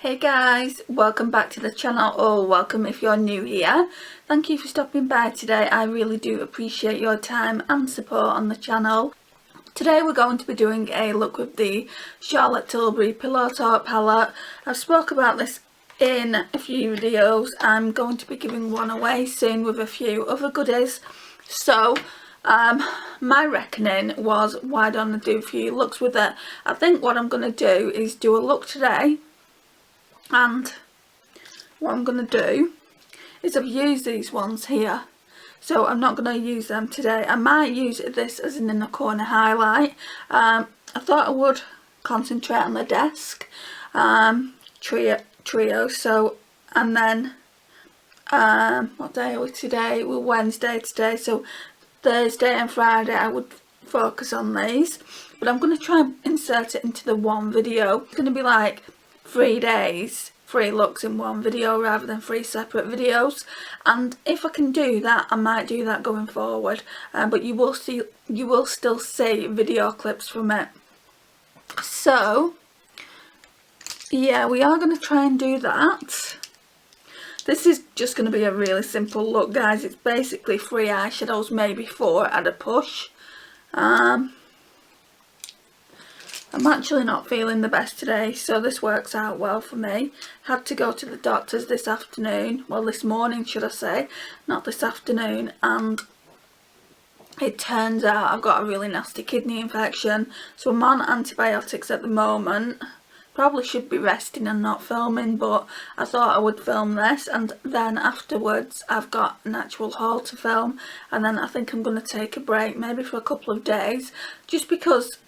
Hey guys, welcome back to the channel, or welcome if you're new here. Thank you for stopping by today. I really do appreciate your time and support on the channel. Today we're going to be doing a look with the Charlotte Tilbury Pillow Talk palette. I've spoke about this in a few videos. I'm going to be giving one away soon with a few other goodies. So my reckoning was, why don't I do a few looks with it? I think what I'm going to do is do a look today. And what I'm going to do is I've used these ones here, so I'm not going to use them today. I might use this as an inner corner highlight. I thought I would concentrate on the desk trio. So, and then what day are we today? We're Wednesday today, so Thursday and Friday I would focus on these, but I'm going to try and insert it into the one video. It's going to be like 3 days, 3 looks in one video rather than 3 separate videos, and if I can do that I might do that going forward, but you will still see video clips from it. So yeah, we are going to try and do that. This is just going to be a really simple look, guys. It's basically 3 eyeshadows, maybe 4 at a push. I'm actually not feeling the best today, so this works out well for me. Had to go to the doctor's this afternoon, well this morning should I say, not this afternoon, and it turns out I've got a really nasty kidney infection, so I'm on antibiotics at the moment. Probably should be resting and not filming, but I thought I would film this, and then afterwards I've got an actual haul to film, and then I think I'm going to take a break, maybe for a couple of days, just because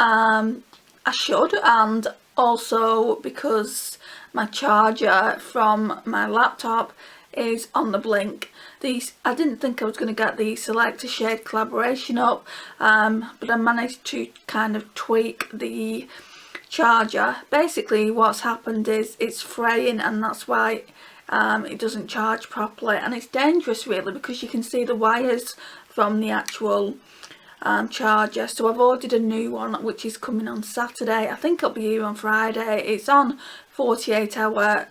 I should, and also because my charger from my laptop is on the blink. I didn't think I was going to get the selector shade collaboration up, but I managed to kind of tweak the charger. Basically what's happened is it's fraying, and that's why it doesn't charge properly, and it's dangerous really because you can see the wires from the actual charger. So I've ordered a new one which is coming on Saturday. I think it'll be here on Friday. It's on 48-hour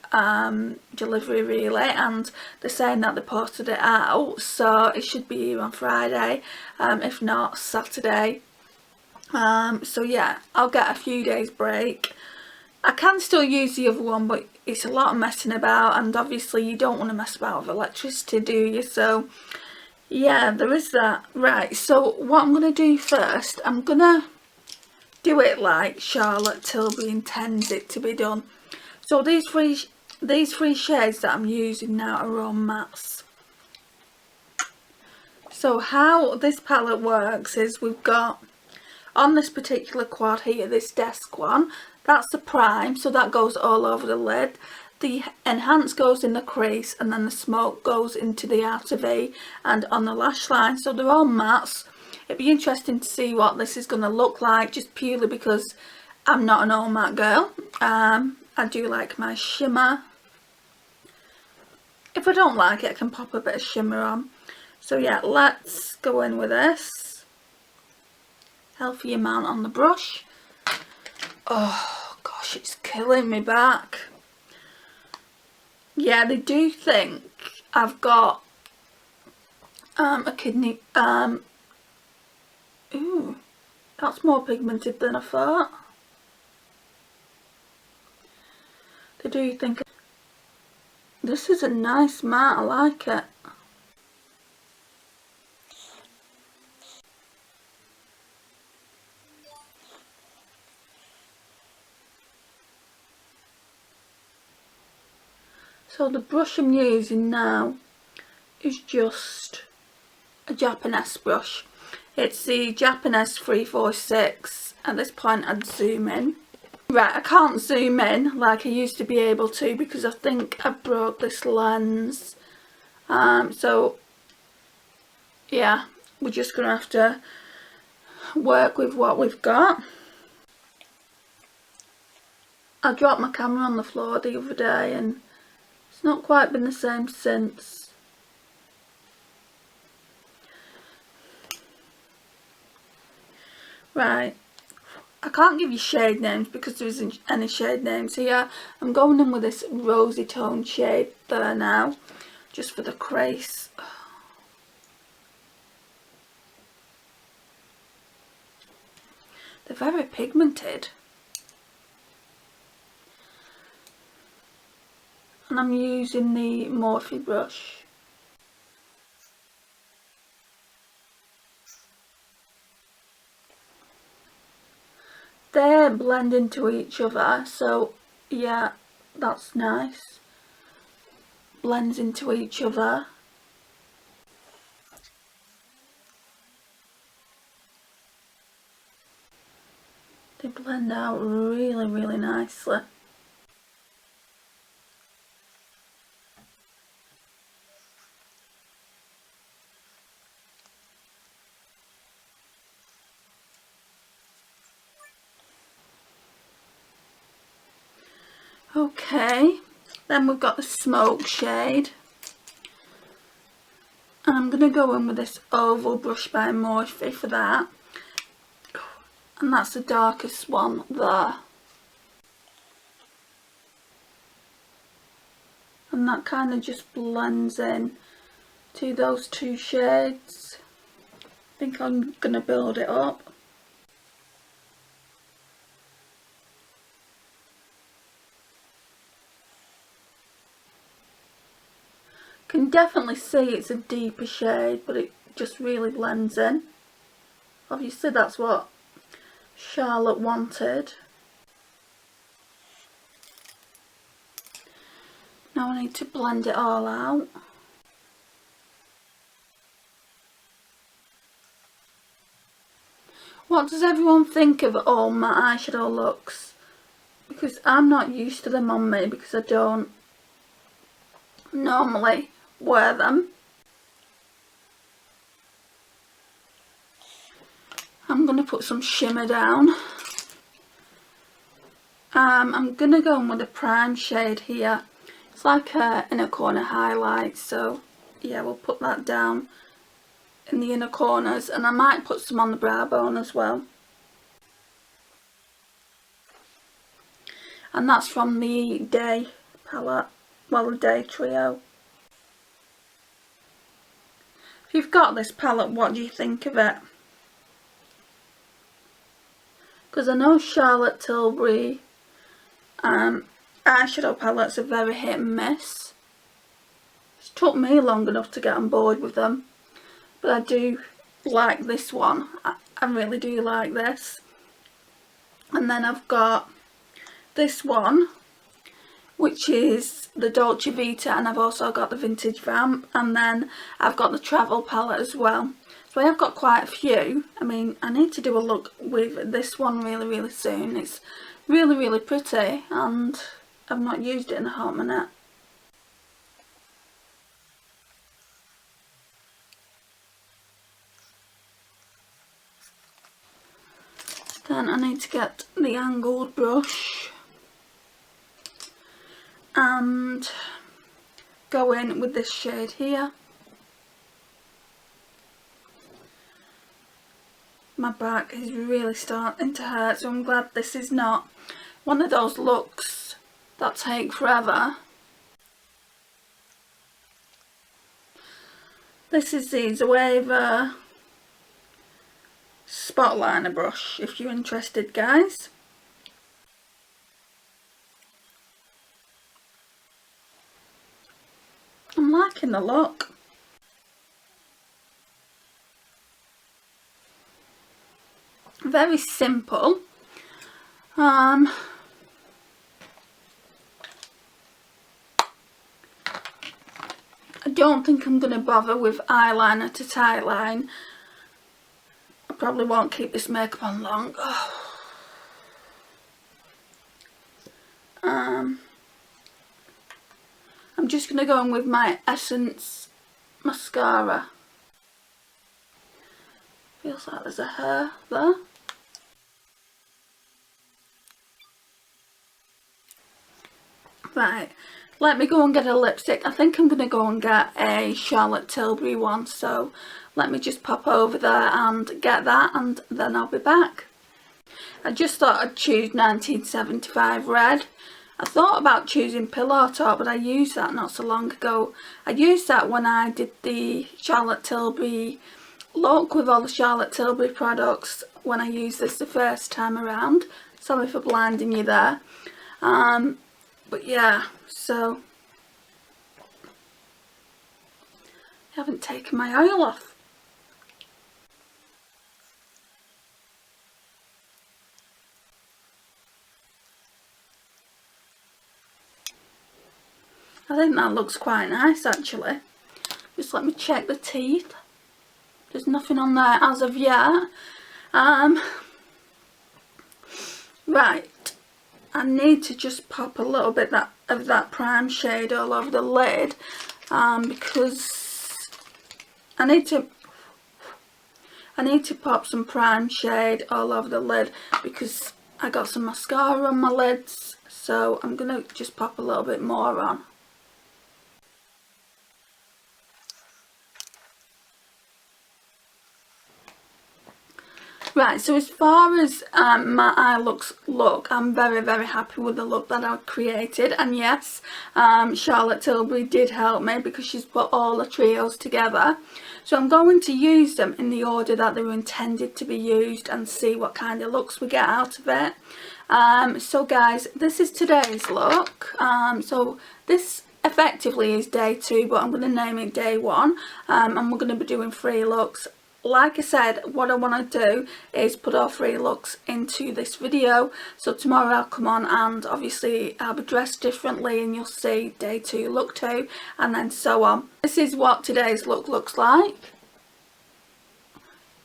delivery really, and they're saying that they posted it out, so it should be here on Friday, if not Saturday. So yeah, I'll get a few days break. I can still use the other one, but it's a lot of messing about, and obviously you don't want to mess about with electricity, do you? So yeah, there is that. Right, so what I'm going to do first, I'm going to do it like Charlotte Tilbury intends it to be done. So these three shades that I'm using now are all mattes. So how this palette works is we've got, on this particular quad here, this desk one, that's the prime, so that goes all over the lid. The enhance goes in the crease, and then the smoke goes into the outer V and on the lash line. So they're all mattes. It'd be interesting to see what this is going to look like, just purely because I'm not an all matte girl. I do like my shimmer. If I don't like it, I can pop a bit of shimmer on. So yeah, let's go in with this. Healthy amount on the brush. Oh gosh, it's killing me back. Yeah, they do think I've got a kidney, ooh, that's more pigmented than I thought. They do think, this is a nice matte, I like it. So the brush I'm using now is just a Japanese brush. It's the Japanese 346. At this point I'd zoom in. Right, I can't zoom in like I used to be able to because I think I broke this lens. So yeah, we're just going to have to work with what we've got. I dropped my camera on the floor the other day and it's not quite been the same since. Right, I can't give you shade names because there isn't any shade names here. I'm going in with this rosy tone shade there now, just for the crease. They're very pigmented. And I'm using the Morphe brush. They blend into each other, so yeah, that's nice. Blends into each other. They blend out really, really nicely. Okay, then we've got the smoke shade. And I'm going to go in with this oval brush by Morphe for that. And that's the darkest one there. And that kind of just blends in to those two shades. I think I'm going to build it up. Can definitely see it's a deeper shade, but it just really blends in. Obviously that's what Charlotte wanted. Now I need to blend it all out. What does everyone think of all my eyeshadow looks? Because I'm not used to them on me because I don't normally wear them. I'm going to put some shimmer down. I'm going to go in with a prime shade here. It's like a inner corner highlight, so yeah, we'll put that down in the inner corners, and I might put some on the brow bone as well. And that's from the Day palette, well, the Day trio. If you've got this palette, what do you think of it? Because I know Charlotte Tilbury eyeshadow palettes are very hit and miss. It took me long enough to get on board with them, but I do like this one. I really do like this. And then I've got this one, which is the Dolce Vita, and I've also got the Vintage Vamp, and then I've got the Travel palette as well. So I have got quite a few. I mean, I need to do a look with this one really soon. It's really pretty, and I've not used it in a hot minute. Then I need to get the angled brush and go in with this shade here. My back is really starting to hurt, so I'm glad this is not one of those looks that take forever. This is the Zoeva Spotliner brush, if you're interested, guys. I'm liking the look. Very simple. I don't think I'm going to bother with eyeliner to tight line. I probably won't keep this makeup on long. I'm just going to go in with my Essence mascara. Feels like there's a hair there. Right, let me go and get a lipstick. I think I'm going to go and get a Charlotte Tilbury one, so let me just pop over there and get that, and then I'll be back. I just thought I'd choose 1975 red. I thought about choosing Pillow Talk, but I used that not so long ago. I used that when I did the Charlotte Tilbury look with all the Charlotte Tilbury products when I used this the first time around. Sorry for blinding you there. But yeah, so I haven't taken my oil off. I think that looks quite nice actually. Just let me check the teeth. There's nothing on there as of yet. Right, I need to just pop a little bit of that prime shade all over the lid, because I need to pop some prime shade all over the lid because I got some mascara on my lids, so I'm gonna just pop a little bit more on. Right, so as far as my eye look, I'm very happy with the look that I created. And yes, Charlotte Tilbury did help me because she's put all the trios together. So I'm going to use them in the order that they were intended to be used and see what kind of looks we get out of it. So guys, this is today's look. So this effectively is day 2, but I'm going to name it day 1. And we're going to be doing 3 looks. Like I said, what I want to do is put all 3 looks into this video. So tomorrow I'll come on and obviously I'll be dressed differently and you'll see day 2, look 2, and then so on. This is what today's look looks like.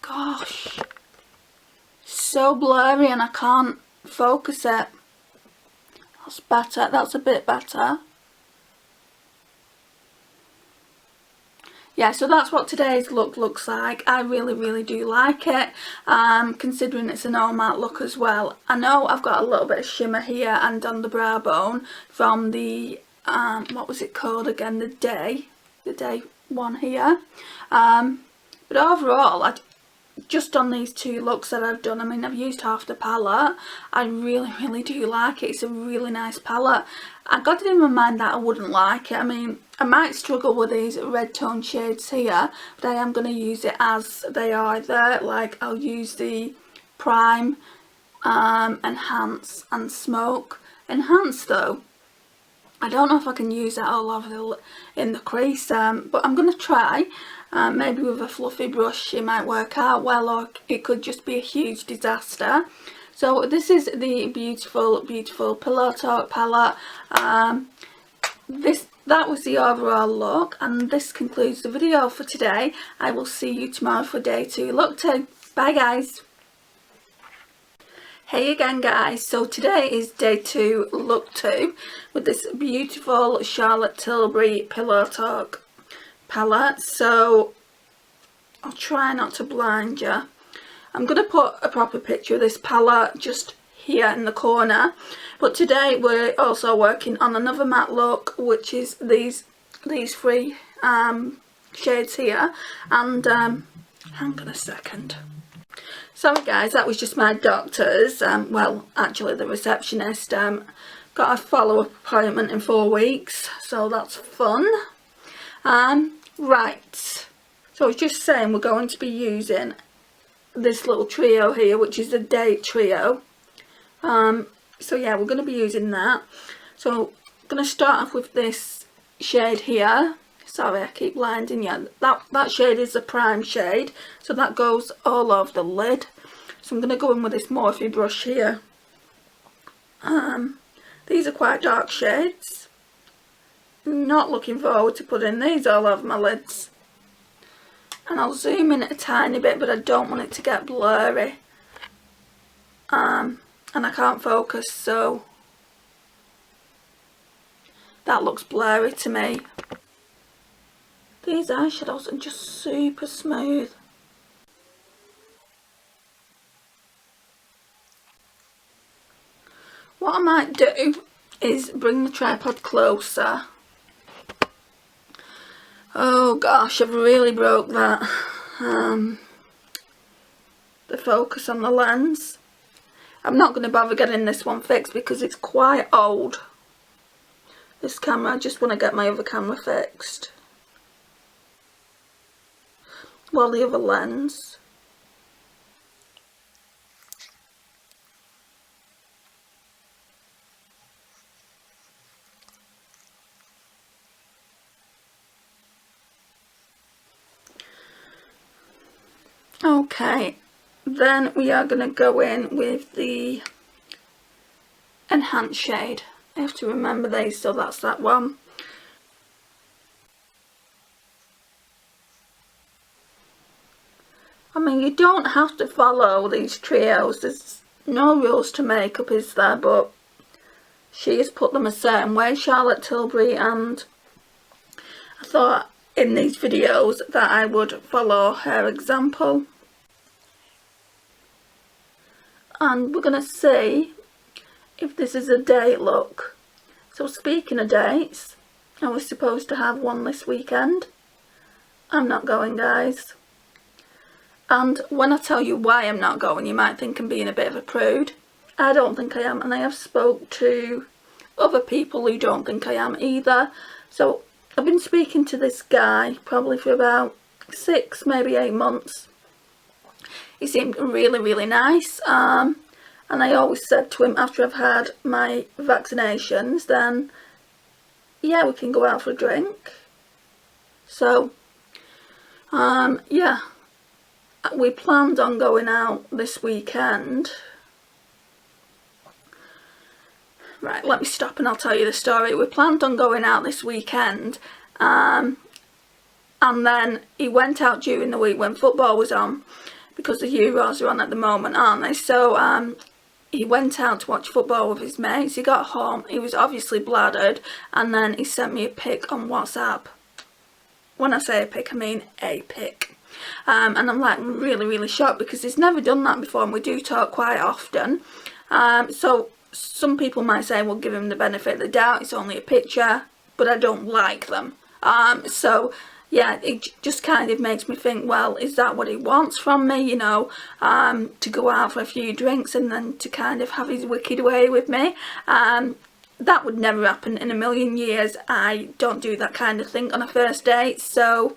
Gosh, so blurry and I can't focus it. That's better, that's a bit better. Yeah, so that's what today's look looks like. I really do like it, considering it's an all matte look as well. I know I've got a little bit of shimmer here and on the brow bone from the, what was it called again, the day one here. But overall, just on these 2 looks that I've done, I mean, I've used half the palette. I really do like it. It's a really nice palette. I got it in my mind that I wouldn't like it. I mean, I might struggle with these red tone shades here, but I am going to use it as they are there. Like, I'll use the Prime, Enhance and Smoke. Enhance though, I don't know if I can use that all over in the crease, but I'm going to try. Maybe with a fluffy brush it might work out well, or it could just be a huge disaster. So this is the beautiful Pillow Talk palette. That was the overall look, and this concludes the video for today. I will see you tomorrow for day 2, look 2. Bye guys. Hey again guys, so today is day 2, look 2, with this beautiful Charlotte Tilbury Pillow Talk palette. So I'll try not to blind you. I'm going to put a proper picture of this palette just here in the corner, but today we're also working on another matte look, which is these 3 shades here. And hang on a second. Sorry guys, that was just my doctor's, well actually the receptionist, got a follow-up appointment in 4 weeks, so that's fun. Right, so I was just saying we're going to be using this little trio here, which is the date trio. So yeah, we're going to be using that. So I'm going to start off with this shade here. Sorry, I keep blinding you. That shade is the prime shade, so that goes all over the lid. So I'm going to go in with this Morphe brush here. These are quite dark shades. Not looking forward to putting these all over my lids. And I'll zoom in a tiny bit, but I don't want it to get blurry. And I can't focus, so that looks blurry to me. These eyeshadows are just super smooth. What I might do is bring the tripod closer. Oh gosh, I've really broke that. The focus on the lens. I'm not going to bother getting this one fixed because it's quite old. This camera, I just want to get my other camera fixed. Well, the other lens. Okay, then we are going to go in with the enhanced shade. I have to remember these, so that's that one. I mean, you don't have to follow these trios, there's no rules to makeup, is there? But she has put them a certain way, Charlotte Tilbury, and I thought in these videos that I would follow her example. And we're going to see if this is a date look. So speaking of dates, I was supposed to have one this weekend. I'm not going, guys. And when I tell you why I'm not going, you might think I'm being a bit of a prude. I don't think I am, and I have spoke to other people who don't think I am either. So I've been speaking to this guy probably for about 6, maybe 8 months. He seemed really, really nice, and I always said to him after I've had my vaccinations, then yeah, we can go out for a drink. So yeah, we planned on going out this weekend. Right, let me stop and I'll tell you the story. We planned on going out this weekend, and then he went out during the week when football was on, because the Euros are on at the moment, aren't they? So he went out to watch football with his mates. He got home, he was obviously bladdered, and then he sent me a pic on WhatsApp. When I say a pic, I mean a pic. And I'm like really, really shocked because he's never done that before, and we do talk quite often. So some people might say, well, give him the benefit of the doubt, it's only a picture, but I don't like them. So yeah, it just kind of makes me think, well, is that what he wants from me, you know, to go out for a few drinks and then to kind of have his wicked way with me? That would never happen in a million years. I don't do that kind of thing on a first date. So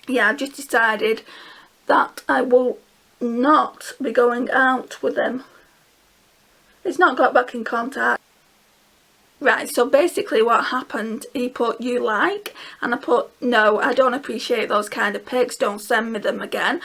yeah, I just decided that I will not be going out with him. He's not got back in contact. Right, so basically what happened, he put "you like," and I put "no, I don't appreciate those kind of pics, don't send me them again."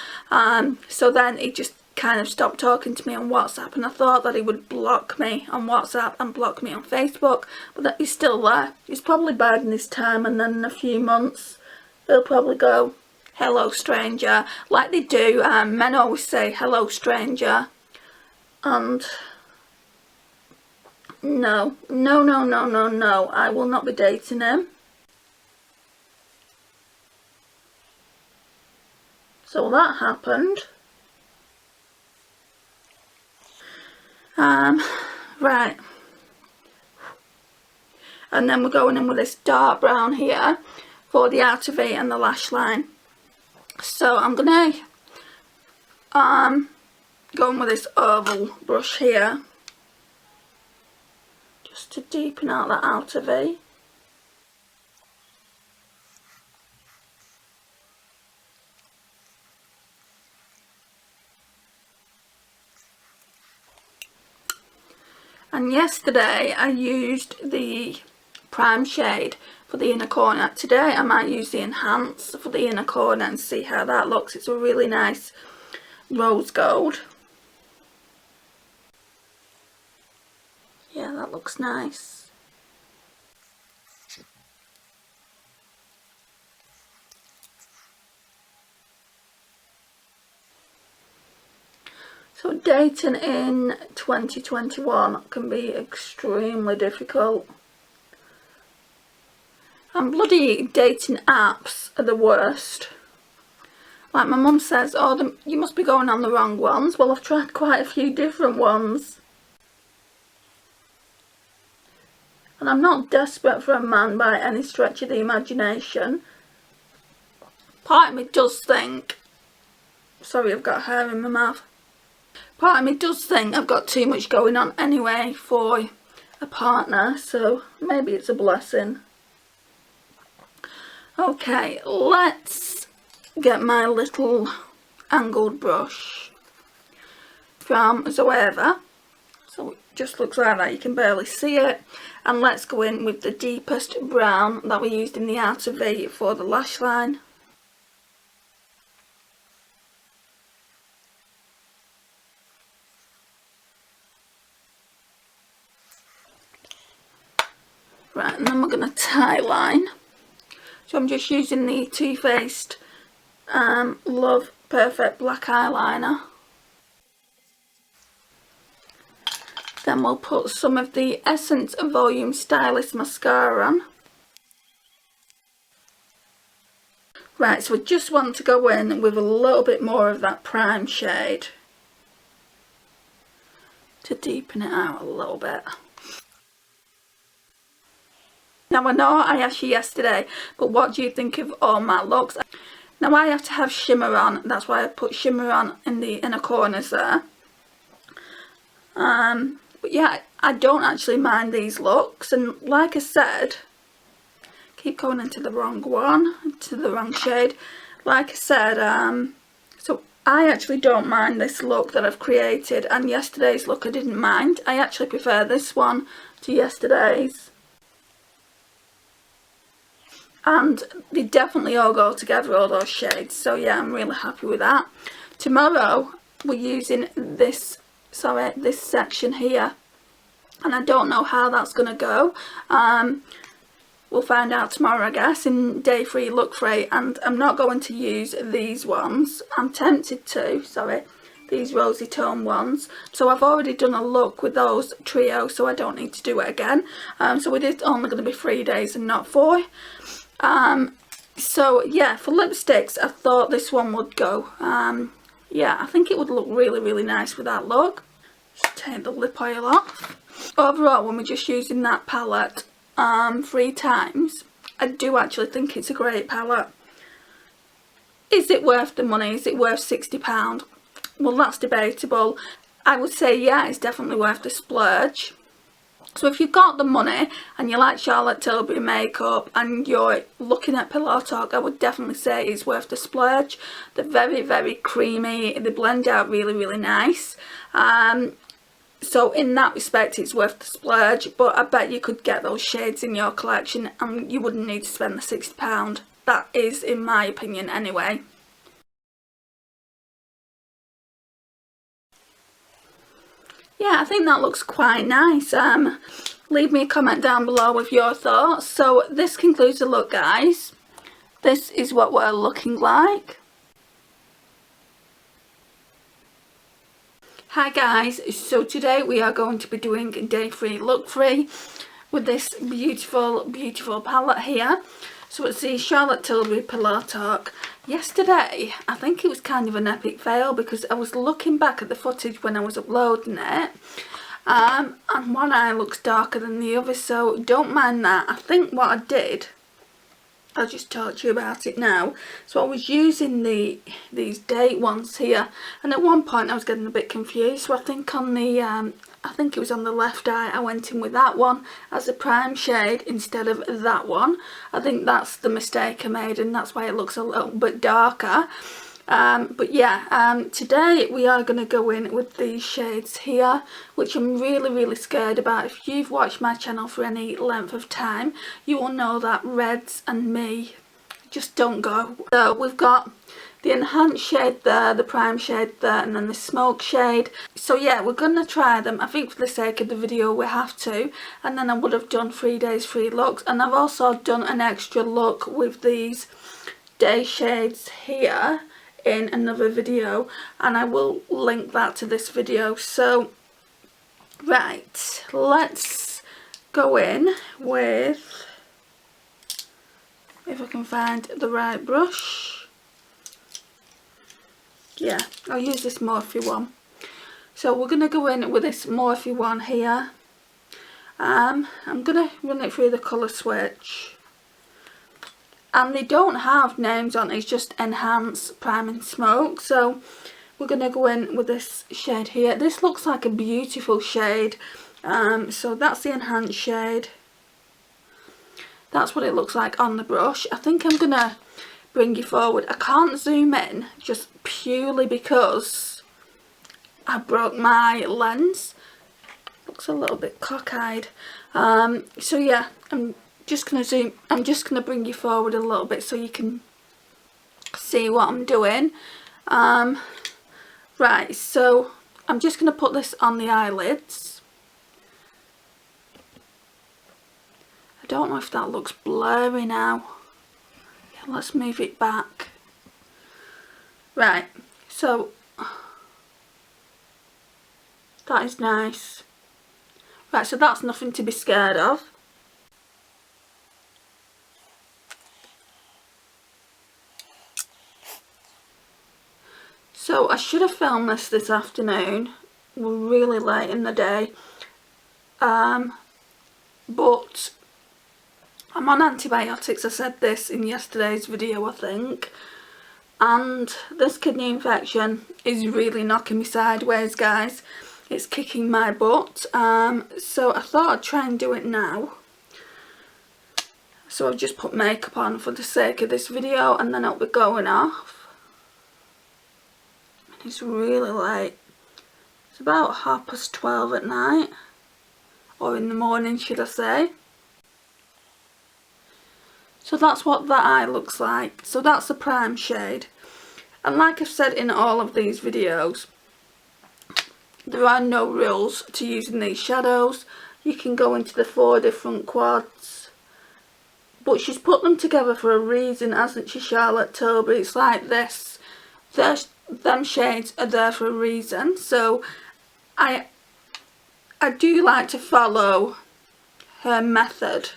So then he just kind of stopped talking to me on WhatsApp, and I thought that he would block me on WhatsApp and block me on Facebook, but that he's still there. He's probably biding his time, and then in a few months he'll probably go, "Hello stranger," like they do. Men always say "hello stranger," and no, I will not be dating him. So that happened. Right. And then we're going in with this dark brown here for the outer V and the lash line. So I'm gonna go in with this oval brush here, just to deepen out that outer V. And yesterday I used the prime shade for the inner corner. Today I might use the enhance for the inner corner and see how that looks. It's a really nice rose gold. Yeah, that looks nice. So dating in 2021 can be extremely difficult. And bloody dating apps are the worst. Like my mum says, oh, you must be going on the wrong ones. Well, I've tried quite a few different ones. And I'm not desperate for a man by any stretch of the imagination. Part of me does think, sorry, I've got hair in my mouth. Part of me does think I've got too much going on anyway for a partner, so maybe it's a blessing. Okay, let's get my little angled brush from Zoeva. So it just looks like that, you can barely see it. And let's go in with the deepest brown that we used in the outer V for the lash line. Right, and then we're going to tie line. So I'm just using the Too Faced Love Perfect Black Eyeliner. Then we'll put some of the Essence Volume Stylist Mascara on. Right, so I just want to go in with a little bit more of that prime shade to deepen it out a little bit. Now I know I asked you yesterday, but what do you think of all my looks? Now I have to have shimmer on, that's why I put shimmer on in the inner corners there. But yeah, I don't actually mind these looks, and like I said, keep going into the wrong one, into the wrong shade. Like I said, so I actually don't mind this look that I've created, and yesterday's look I didn't mind. I actually prefer this one to yesterday's. And they definitely all go together, all those shades, so yeah, I'm really happy with that. Tomorrow we're using this section here, and I don't know how that's going to go. We'll find out tomorrow, I guess, in day 3, look 3, and I'm not going to use these ones. I'm tempted to, these rosy tone ones. So I've already done a look with those trio, so I don't need to do it again. So it is only going to be 3 days and not 4. So yeah, for lipsticks, I thought this one would go. Yeah, I think it would look really, really nice with that look. Just take the lip oil off. Overall, when we're just using that palette 3 times, I do actually think it's a great palette. Is it worth the money? Is it worth £60? Well, that's debatable. I would say yeah, it's definitely worth the splurge. So if you've got the money and you like Charlotte Tilbury makeup and you're looking at Pillow Talk, I would definitely say it's worth the splurge. They're very, very creamy. They blend out really, really nice. So in that respect, it's worth the splurge. But I bet you could get those shades in your collection and you wouldn't need to spend the £60. That is, in my opinion, anyway. Yeah, I think that looks quite nice. Leave me a comment down below with your thoughts. So this concludes the look, guys. This is what we're looking like. Hi guys, so today we are going to be doing day 3, look 3 with this beautiful, beautiful palette here. So it's the Charlotte Tilbury Pillow Talk. Yesterday, I think it was kind of an epic fail because I was looking back at the footage when I was uploading it. And one eye looks darker than the other, so don't mind that. I think what I did, I'll just talk to you about it now. So I was using these date ones here, and at one point I was getting a bit confused. So I think on the I think it was on the left eye, I went in with that one as a prime shade instead of that one. I think that's the mistake I made, and that's why it looks a little bit darker. But yeah, today we are going to go in with these shades here, which I'm really, really scared about. If you've watched my channel for any length of time, you will know that reds and me just don't go. So we've got the enhanced shade there, the prime shade there, and then the smoke shade. So yeah, we're going to try them. I think for the sake of the video we have to. And then I would have done 3 days, 3 looks. And I've also done an extra look with these day shades here in another video, and I will link that to this video. So right, let's go in with, if I can find the right brush. Yeah, I'll use this Morphe one. So we're going to go in with this Morphe one here. I'm going to run it through the colour switch. And they don't have names on, it's just Enhance, Prime and Smoke. So we're going to go in with this shade here. This looks like a beautiful shade. So that's the enhanced shade. That's what it looks like on the brush. I think I'm going to bring you forward. I can't zoom in just purely because I broke my lens. Looks a little bit cockeyed. So yeah, I'm just going to bring you forward a little bit so you can see what I'm doing. Right, so I'm just going to put this on the eyelids. I don't know if that looks blurry now. Yeah, let's move it back. Right, so that is nice. Right, so that's nothing to be scared of. So I should have filmed this afternoon. We're really late in the day. But I'm on antibiotics. I said this in yesterday's video, I think. And this kidney infection is really knocking me sideways, guys. It's kicking my butt. So I thought I'd try and do it now. So I've just put makeup on for the sake of this video, and then it'll be going off. It's really late. It's about 12:30 at night. Or in the morning, should I say. So that's what that eye looks like. So that's the prime shade. And like I've said in all of these videos, there are no rules to using these shadows. You can go into the 4 different quads. But she's put them together for a reason, hasn't she, Charlotte Tilbury? It's like this. Them shades are there for a reason. So I do like to follow her method.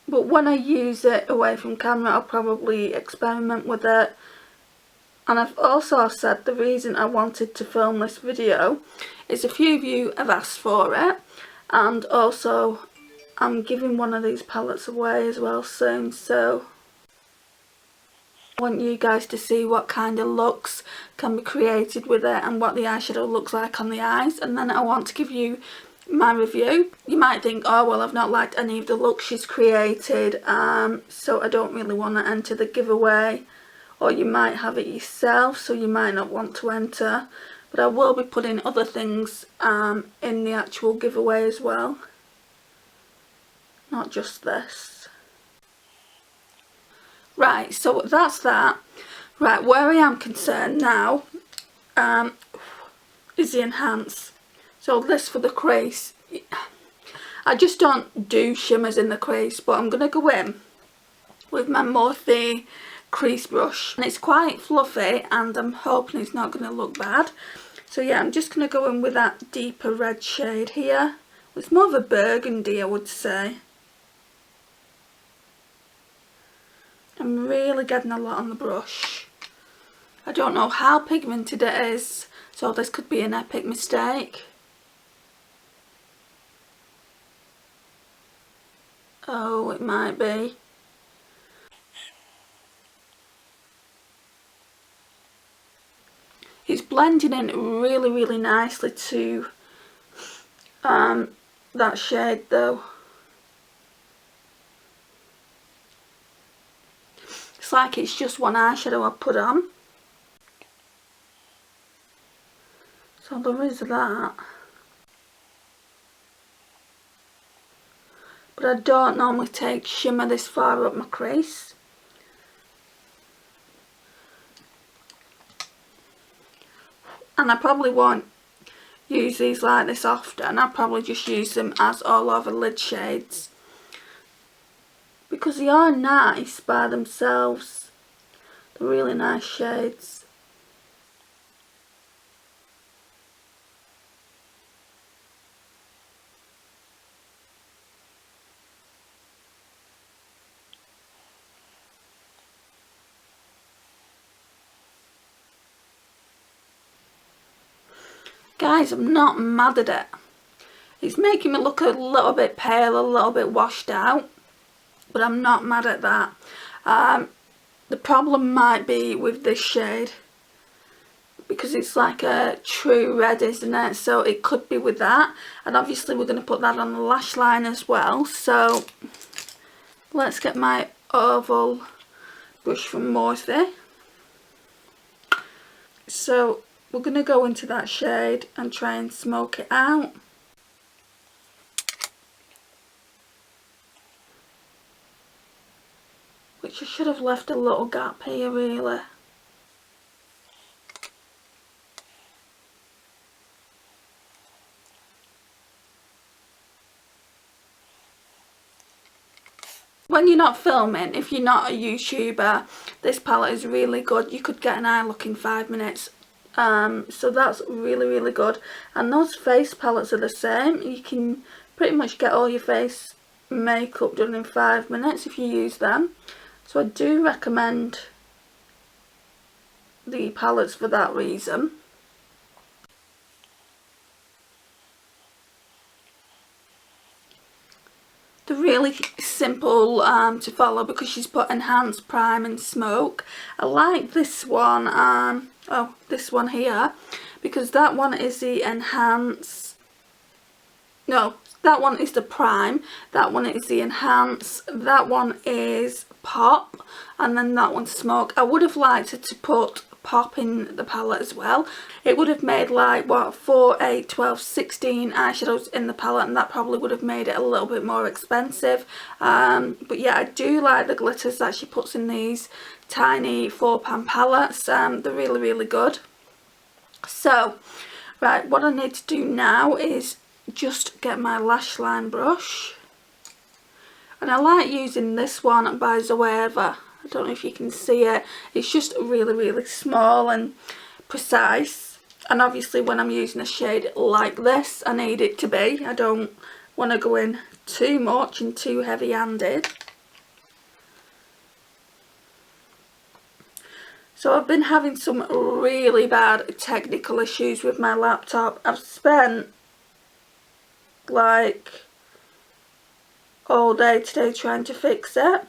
But when I use it away from camera, I'll probably experiment with it. And I've also said the reason I wanted to film this video is a few of you have asked for it. And also I'm giving one of these palettes away as well soon. So I want you guys to see what kind of looks can be created with it and what the eyeshadow looks like on the eyes. And then I want to give you my review. You might think, oh well, I've not liked any of the looks she's created, so I don't really want to enter the giveaway. Or you might have it yourself, so you might not want to enter. But I will be putting other things in the actual giveaway as well. Not just this. Right, so that's that. Right, where I am concerned now is the enhance. So this for the crease. I just don't do shimmers in the crease, but I'm going to go in with my Morphe crease brush. And it's quite fluffy, and I'm hoping it's not going to look bad. So yeah, I'm just going to go in with that deeper red shade here. It's more of a burgundy, I would say. I'm really getting a lot on the brush. I don't know how pigmented it is, so this could be an epic mistake. Oh, it might be. It's blending in really, really nicely to that shade though. It's like it's just one eyeshadow I put on. So there is that. But I don't normally take shimmer this far up my crease. And I probably won't use these like this often. I'll probably just use them as all over lid shades. Because they are nice by themselves. They're really nice shades. Guys, I'm not mad at it. It's making me look a little bit pale, a little bit washed out. But I'm not mad at that. The problem might be with this shade, because it's like a true red, isn't it? So it could be with that. And obviously we're going to put that on the lash line as well. So let's get my oval brush from Morphe. So we're going to go into that shade and try and smoke it out. Which I should have left a little gap here really. When you're not filming, if you're not a YouTuber, this palette is really good. You could get an eye look in 5 minutes. So that's really, really good. And those face palettes are the same. You can pretty much get all your face makeup done in 5 minutes if you use them. So I do recommend the palettes for that reason. They're really simple to follow because she's put enhance, prime and smoke. I like this one, this one here, because that one is the enhance, no, that one is the prime, that one is the enhance, that one is pop, and then that one's smoke. I would have liked her to put pop in the palette as well. It would have made like what, 4, 8, 12, 16 eyeshadows in the palette, and that probably would have made it a little bit more expensive. But yeah, I do like the glitters that she puts in these tiny £4 palettes. They're really, really good. So right, what I need to do now is just get my lash line brush, and I like using this one by Zoeva. I don't know if you can see it. It's just really, really small and precise. And obviously when I'm using a shade like this, I need it to be. I don't want to go in too much and too heavy-handed. So I've been having some really bad technical issues with my laptop. I've spent like all day today trying to fix it.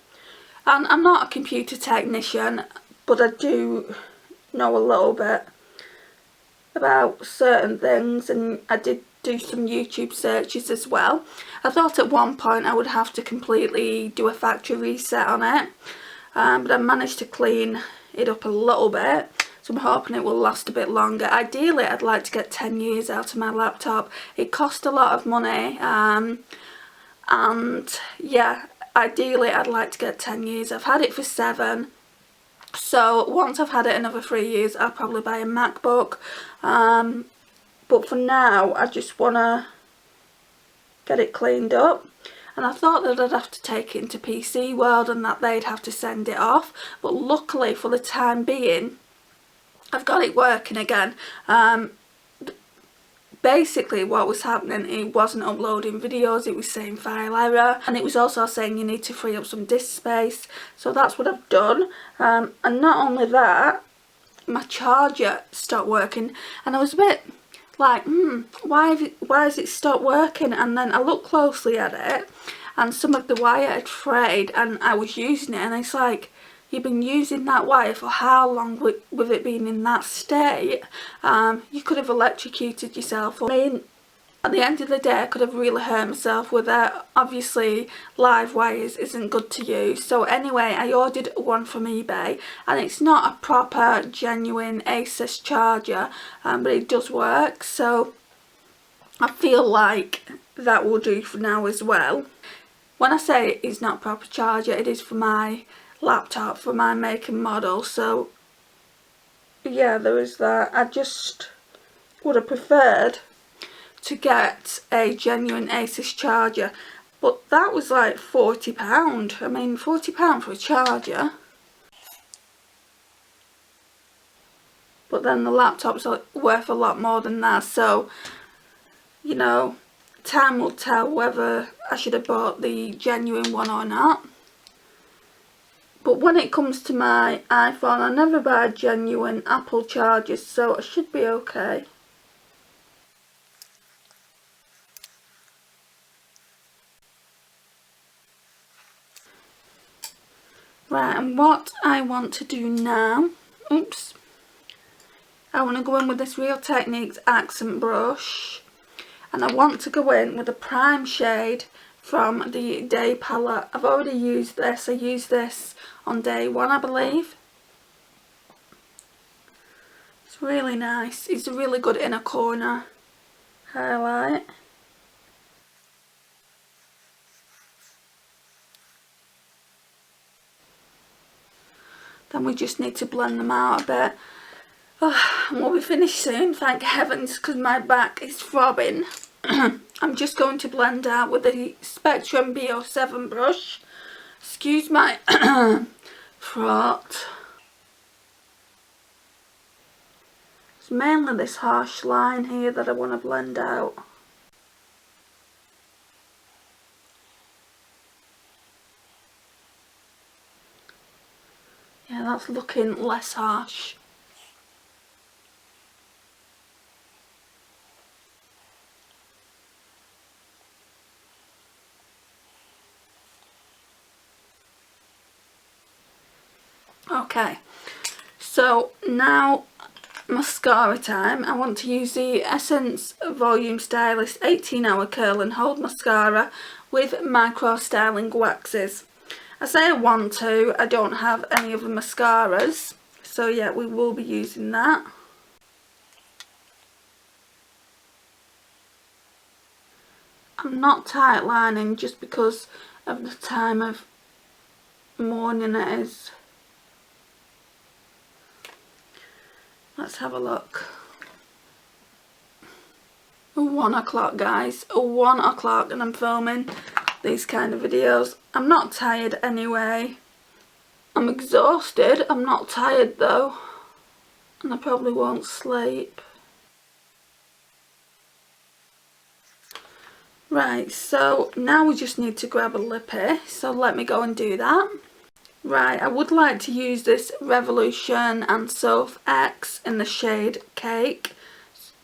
And I'm not a computer technician, but I do know a little bit about certain things, and I did do some YouTube searches as well. I thought at one point I would have to completely do a factory reset on it, but I managed to clean it up a little bit, so I'm hoping it will last a bit longer. Ideally I'd like to get 10 years out of my laptop. It cost a lot of money, and yeah, ideally I'd like to get 10 years. I've had it for 7, so once I've had it another 3 years I'll probably buy a MacBook, but for now I just want to get it cleaned up. And I thought that I'd have to take it into PC World and that they'd have to send it off, but luckily for the time being I've got it working again. Basically what was happening, it wasn't uploading videos, it was saying file error, and it was also saying you need to free up some disk space. So that's what I've done, and not only that, my charger stopped working, and I was a bit like, why has it stopped working? And then I looked closely at it, and some of the wire had frayed, and I was using it, and it's like, you've been using that wire for how long with it being in that state? You could have electrocuted yourself. I mean, at the end of the day I could have really hurt myself with it. Obviously live wires isn't good to use. So anyway, I ordered one from eBay, and it's not a proper genuine Asus charger, but it does work, so I feel like that will do for now as well. When I say it's not a proper charger, it is for my laptop, for my make and model. So yeah, there is that. I just would have preferred to get a genuine Asus charger, but that was like £40. I mean, £40 for a charger, but then the laptop's worth a lot more than that. So you know, time will tell whether I should have bought the genuine one or not. But when it comes to my iPhone, I never buy genuine Apple chargers, so I should be okay. Right, and what I want to do now, oops, I want to go in with this Real Techniques accent brush, and I want to go in with a prime shade from the Day palette. I've already used this. I used this on day 1, I believe. It's really nice. It's a really good inner corner highlight. Then we just need to blend them out a bit. Oh, and we'll be finished soon, thank heavens, because my back is throbbing. I'm just going to blend out with the Spectrum B07 brush. Excuse my throat. It's mainly this harsh line here that I want to blend out. Yeah, that's looking less harsh. Okay, so now mascara time. I want to use the Essence Volume Stylist 18-hour curl and hold mascara with micro styling waxes. I say I want to, I don't have any other mascaras, so yeah, we will be using that. I'm not tight lining just because of the time of morning it is. Let's have a look. 1 o'clock, guys. 1 o'clock, and I'm filming these kind of videos. I'm not tired anyway. I'm exhausted. I'm not tired though. And I probably won't sleep. Right, so now we just need to grab a lippy. So let me go and do that. Right, I would like to use this Revolution and Soph X in the shade Cake.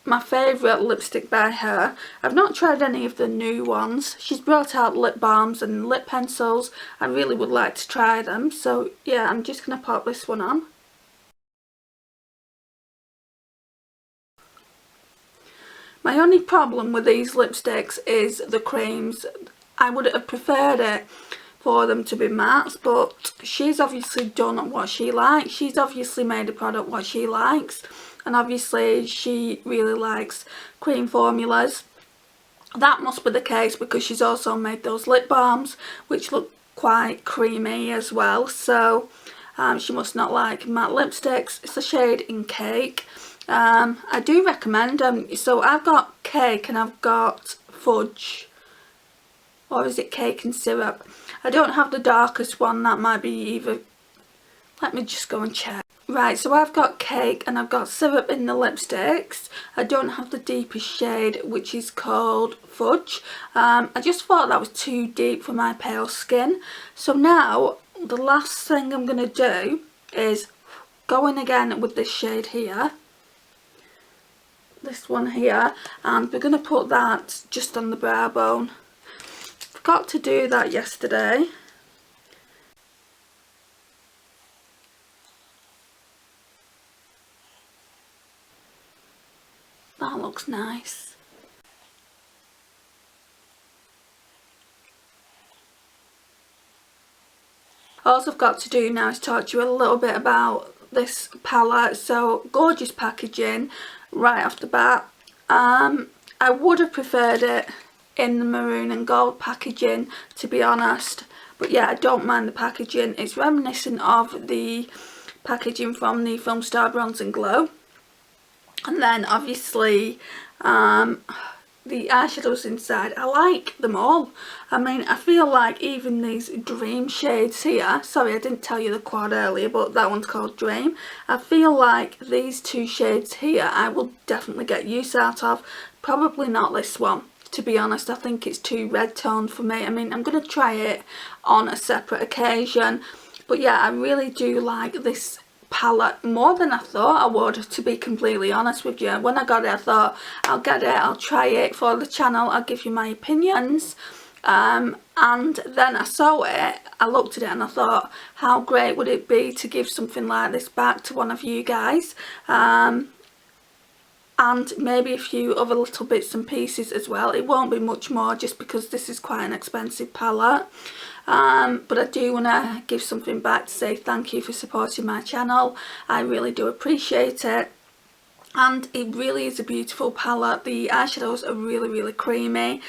My favourite lipstick by her. I've not tried any of the new ones. She's brought out lip balms and lip pencils. I really would like to try them. So yeah, I'm just going to pop this one on. My only problem with these lipsticks is the creams. I would have preferred it for them to be mattes, but she's obviously done what she likes. She's obviously made a product what she likes, and obviously she really likes cream formulas. That must be the case because she's also made those lip balms which look quite creamy as well, so she must not like matte lipsticks. It's a shade in Cake. I do recommend them. So I've got Cake and I've got Fudge, or is it Cake and Syrup? I don't have the darkest one, that might be either. Let me just go and check. Right, so I've got Cake and I've got Syrup in the lipsticks. I don't have the deepest shade, which is called Fudge. I just thought that was too deep for my pale skin. So now, the last thing I'm going to do is go in again with this shade here. This one here. And we're going to put that just on the brow bone. Forgot to do that yesterday. That looks nice. All I've got to do now is talk to you a little bit about this palette. So gorgeous packaging right off the bat. I would have preferred it in the maroon and gold packaging, to be honest, but yeah, I don't mind the packaging. It's reminiscent of the packaging from the Film Star Bronze and Glow. And then obviously the eyeshadows inside, I like them all. I mean, I feel like even these Dream shades here, sorry I didn't tell you the quad earlier, but that one's called Dream. I feel like these two shades here I will definitely get use out of. Probably not this one, to be honest. I think it's too red toned for me. I mean, I'm going to try it on a separate occasion, but yeah, I really do like this palette more than I thought I would, to be completely honest with you. When I got it, I thought I'll get it, I'll try it for the channel, I'll give you my opinions. And then I saw it, I looked at it and I thought, how great would it be to give something like this back to one of you guys, and maybe a few other little bits and pieces as well. It won't be much more just because this is quite an expensive palette, but I do want to give something back to say thank you for supporting my channel. I really do appreciate it. And it really is a beautiful palette. The eyeshadows are really creamy.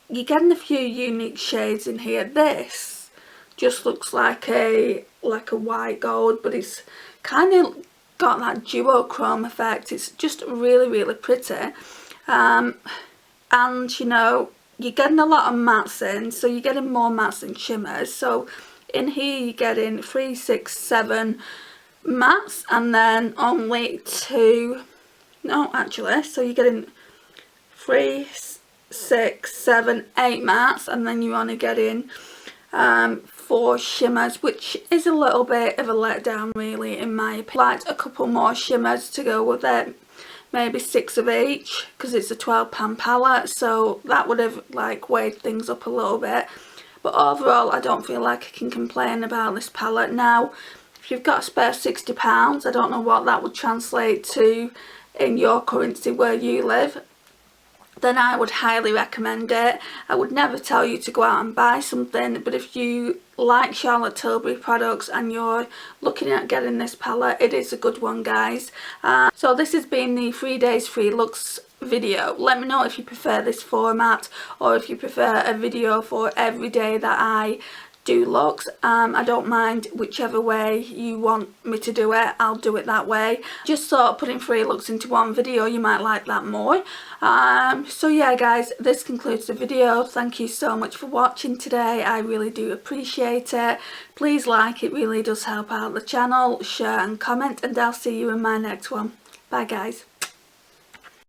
You're getting a few unique shades in here. This just looks like a white gold, but it's kind of got that duochrome effect. It's just really pretty. And you know, you're getting a lot of mattes in, so you're getting more mattes than shimmers. So in here you're getting 3, 6, 7 mattes, and then only 2, no actually, so you're getting 3, 6, 7, 8 mattes, and then you're only getting 4 shimmers, which is a little bit of a letdown really in my opinion. I'd like a couple more shimmers to go with it, maybe 6 of each, because it's a £12 palette, so that would have like weighed things up a little bit. But overall I don't feel like I can complain about this palette. Now if you've got a spare £60, I don't know what that would translate to in your currency where you live, then I would highly recommend it. I would never tell you to go out and buy something, but if you like Charlotte Tilbury products and you're looking at getting this palette, it is a good one, guys. So this has been the 3 days free looks video. Let me know if you prefer this format or if you prefer a video for every day that I do looks. I don't mind whichever way you want me to do it, I'll do it that way. Just sort of putting 3 looks into one video, you might like that more. So yeah guys, this concludes the video. Thank you so much for watching today, I really do appreciate it. Please like, it really does help out the channel, share and comment, and I'll see you in my next one. Bye guys.